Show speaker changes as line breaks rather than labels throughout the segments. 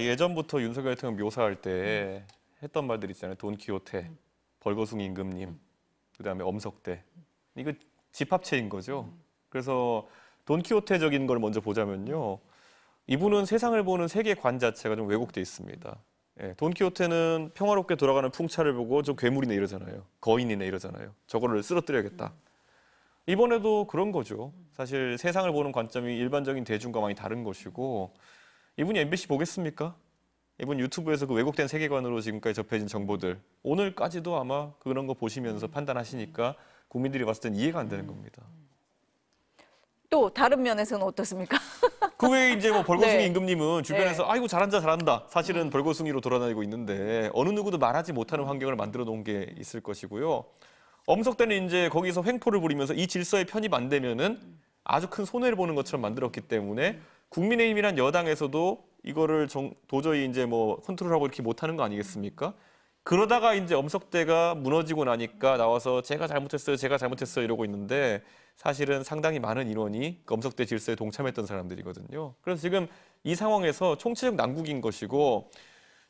예전부터 윤석열 대통령 묘사할 때 했던 말들 있잖아요. 돈키호테, 벌거숭이 임금님, 그다음에 엄석대. 이거 집합체인 거죠. 그래서 돈키호테적인 걸 먼저 보자면요. 이분은 세상을 보는 세계관 자체가 좀 왜곡돼 있습니다. 예, 돈키호테는 평화롭게 돌아가는 풍차를 보고 저 괴물이네 이러잖아요. 거인이네 이러잖아요. 저거를 쓰러뜨려야겠다. 이번에도 그런 거죠. 사실 세상을 보는 관점이 일반적인 대중과 많이 다른 것이고 이분이 MBC 보겠습니까? 이분 유튜브에서 그 왜곡된 세계관으로 지금까지 접해진 정보들 오늘까지도 아마 그런 거 보시면서 판단하시니까 국민들이 봤을 땐 이해가 안 되는 겁니다.
또 다른 면에서는 어떻습니까?
그 외에 이제 뭐 벌거숭이
네.
임금님은 주변에서
네.
아이고 잘한다 잘한다 사실은 벌거숭이로 돌아다니고 있는데 어느 누구도 말하지 못하는 환경을 만들어 놓은 게 있을 것이고요. 엄석대는 이제 거기서 횡포를 부리면서 이 질서에 편입 안 되면은 아주 큰 손해를 보는 것처럼 만들었기 때문에 국민의힘이란 여당에서도 이거를 도저히 이제 뭐 컨트롤하고 이렇게 못하는 거 아니겠습니까? 그러다가 이제 엄석대가 무너지고 나니까 나와서 제가 잘못했어요 이러고 있는데 사실은 상당히 많은 인원이 그 엄석대 질서에 동참했던 사람들이거든요. 그래서 지금 이 상황에서 총체적 난국인 것이고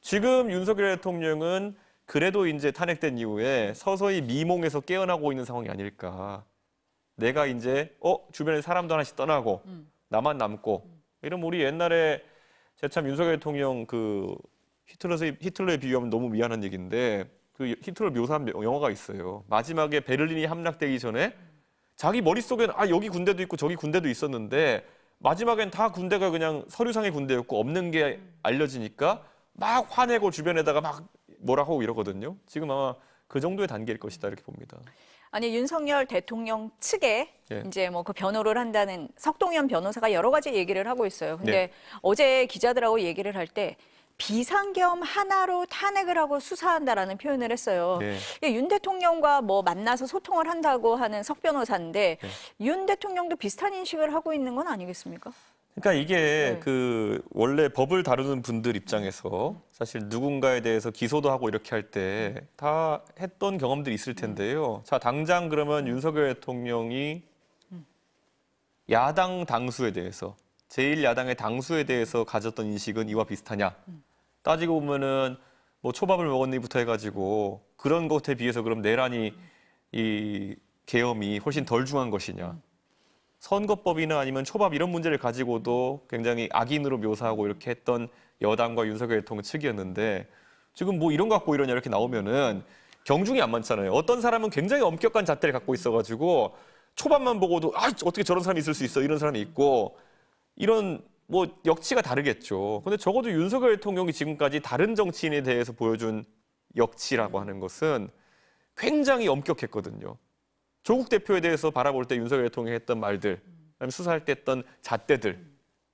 지금 윤석열 대통령은 그래도 이제 탄핵된 이후에 서서히 미몽에서 깨어나고 있는 상황이 아닐까. 내가 이제 주변에 사람도 하나씩 떠나고 나만 남고 이런 우리 옛날에 제가 참 윤석열 대통령 그 히틀러에 비유하면 너무 미안한 얘기인데 그 히틀러 묘사한 영화가 있어요. 마지막에 베를린이 함락되기 전에 자기 머릿속에는 여기 군대도 있고 저기 군대도 있었는데 마지막엔 다 군대가 그냥 서류상의 군대였고 없는 게 알려지니까 막 화내고 주변에다가 막 뭐라 하고 이러거든요. 지금 아마 그 정도의 단계일 것이다 이렇게 봅니다.
아니 윤석열 대통령 측에
예.
이제 뭐 그 변호를 한다는 석동현 변호사가 여러 가지 얘기를 하고 있어요. 근데
네.
어제 기자들하고 얘기를 할 때 비상계엄 하나로 탄핵을 하고 수사한다라는 표현을 했어요.
네.
윤 대통령과 뭐 만나서 소통을 한다고 하는 석 변호사인데
네.
윤 대통령도 비슷한 인식을 하고 있는 건 아니겠습니까?
그러니까 이게
네.
그 원래 법을 다루는 분들 입장에서 사실 누군가에 대해서 기소도 하고 이렇게 할 때 다 했던 경험들이 있을 텐데요. 자, 당장 그러면 윤석열 대통령이 야당 당수에 대해서 제1야당의 당수에 대해서 가졌던 인식은 이와 비슷하냐? 따지고 보면은 뭐 초밥을 먹었니부터 해가지고 그런 것에 비해서 그럼 내란이 이 계엄이 훨씬 덜 중한 것이냐? 선거법이나 아니면 초밥 이런 문제를 가지고도 굉장히 악인으로 묘사하고 이렇게 했던 여당과 윤석열 대통령 측이었는데 지금 뭐 이런 거 갖고 이러냐 이렇게 나오면은 경중이 안 많잖아요. 어떤 사람은 굉장히 엄격한 잣대를 갖고 있어가지고 초밥만 보고도 어떻게 저런 사람이 있을 수 있어 이런 사람이 있고 이런 뭐 역치가 다르겠죠. 근데 적어도 윤석열 대통령이 지금까지 다른 정치인에 대해서 보여준 역치라고 하는 것은 굉장히 엄격했거든요. 조국 대표에 대해서 바라볼 때 윤석열 대통령이 했던 말들, 아니면 수사할 때 했던 잣대들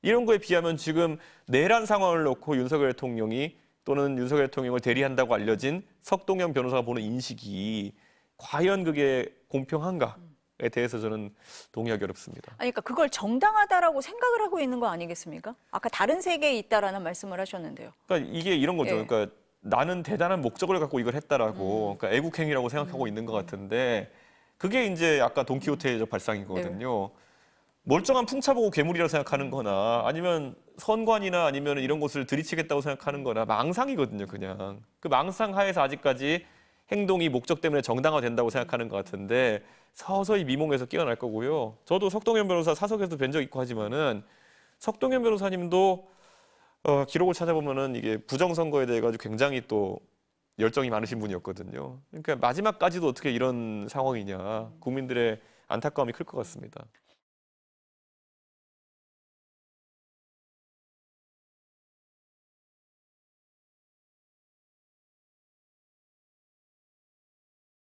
이런 거에 비하면 지금 내란 상황을 놓고 윤석열 대통령이 또는 윤석열 대통령을 대리한다고 알려진 석동현 변호사가 보는 인식이 과연 그게 공평한가에 대해서 저는 동의하기 어렵습니다.
아니, 그러니까 그걸 정당하다라고 생각을 하고 있는 거 아니겠습니까? 아까 다른 세계에 있다라는 말씀을 하셨는데요.
그러니까 이게 이런 거죠.
예.
그러니까 나는 대단한 목적을 갖고 이걸 했다라고 그러니까 애국행위라고 생각하고 있는 것 같은데 그게 이제 아까 돈키호테적 발상이거든요. 멀쩡한 풍차 보고 괴물이라고 생각하는 거나 아니면 선관이나 아니면 이런 곳을 들이치겠다고 생각하는 거나 망상이거든요, 그냥. 그 망상 하에서 아직까지 행동이 목적 때문에 정당화된다고 생각하는 것 같은데 서서히 미몽에서 깨어날 거고요. 저도 석동현 변호사 사석에서 뵌 적 있고 하지만은 석동현 변호사님도 기록을 찾아보면은 이게 부정선거에 대해 가지고 굉장히 또 열정이 많으신 분이었거든요. 그러니까 마지막까지도 어떻게 이런 상황이냐. 국민들의 안타까움이 클 것 같습니다.